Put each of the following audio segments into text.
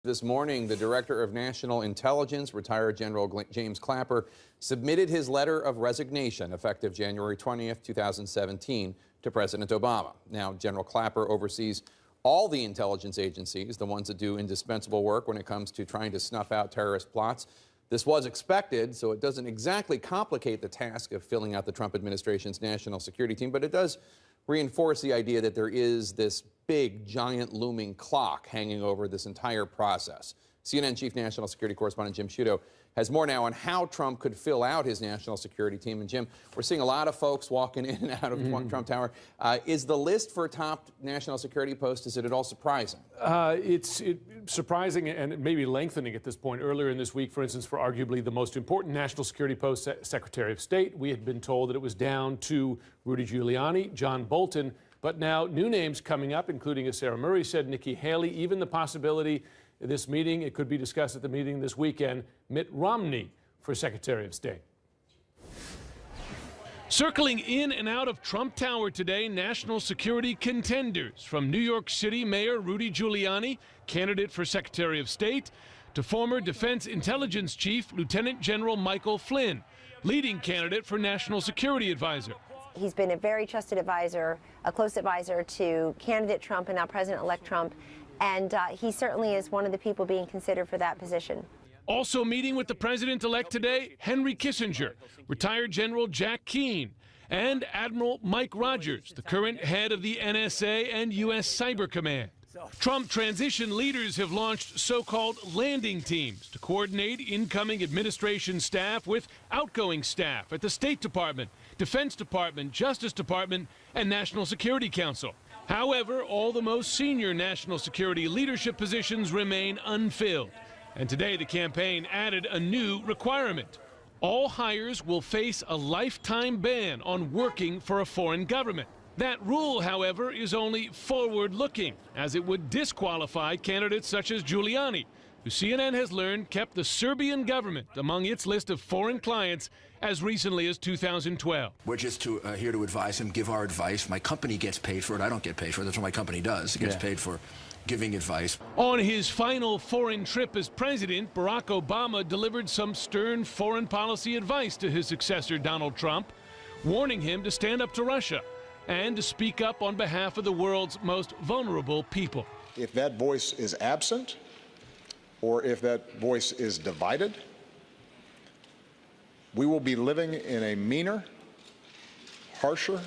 This morning, the Director of National Intelligence, retired General James Clapper, submitted his letter of resignation effective January 20th, 2017 to President Obama. Now, General Clapper oversees all the intelligence agencies, the ones that do indispensable work when it comes to trying to snuff out terrorist plots. This was expected, so it doesn't exactly complicate the task of filling out the Trump administration's national security team, but it does reinforce the idea that there is this big, giant, looming clock hanging over this entire process. CNN Chief National Security Correspondent Jim Sciutto has more now on how Trump could fill out his national security team. And Jim, we're seeing a lot of folks walking in and out of Trump Tower. Is the list for top national security posts, is it at all surprising? It's surprising and maybe lengthening at this point. Earlier in this week, for instance, for arguably the most important national security post, Secretary of State, we had been told that it was down to Rudy Giuliani, John Bolton. But now new names coming up, including, as Sarah Murray said, Nikki Haley, even the possibility this meeting, it could be discussed at the meeting this weekend, Mitt Romney for Secretary of State. Circling in and out of Trump Tower today, national security contenders from New York City Mayor Rudy Giuliani, candidate for Secretary of State, to former Defense Intelligence Chief Lieutenant General Michael Flynn, leading candidate for National Security Advisor. He's been a very trusted advisor, a close advisor to candidate Trump and now President-elect Trump, and he certainly is one of the people being considered for that position. Also meeting with the president-elect today, Henry Kissinger, retired General Jack Keane, and Admiral Mike Rogers, the current head of the NSA and U.S. Cyber Command. Trump transition leaders have launched so-called landing teams to coordinate incoming administration staff with outgoing staff at the State Department, Defense Department, Justice Department, and National Security Council. However, all the most senior national security leadership positions remain unfilled. And today the campaign added a new requirement. All hires will face a lifetime ban on working for a foreign government. That rule, however, is only forward-looking, as it would disqualify candidates such as Giuliani, who CNN has learned kept the Serbian government among its list of foreign clients as recently as 2012. We're just here to advise him, give our advice. My company gets paid for it. I don't get paid for it. That's what my company does. It gets paid for giving advice. On his final foreign trip as president, Barack Obama delivered some stern foreign policy advice to his successor, Donald Trump, warning him to stand up to Russia and to speak up on behalf of the world's most vulnerable people. If that voice is absent, or if that voice is divided, we will be living in a meaner, harsher,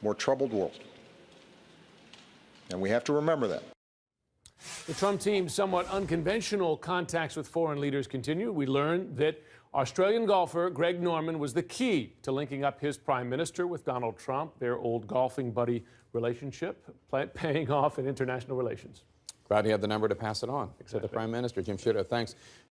more troubled world. And we have to remember that. The Trump team's somewhat unconventional contacts with foreign leaders continue. We learned that Australian golfer Greg Norman was the key to linking up his prime minister with Donald Trump, their old golfing buddy relationship, paying off in international relations. Glad you have the number to pass it on. Exactly. To the Prime Minister. Jim Sciutto, thanks.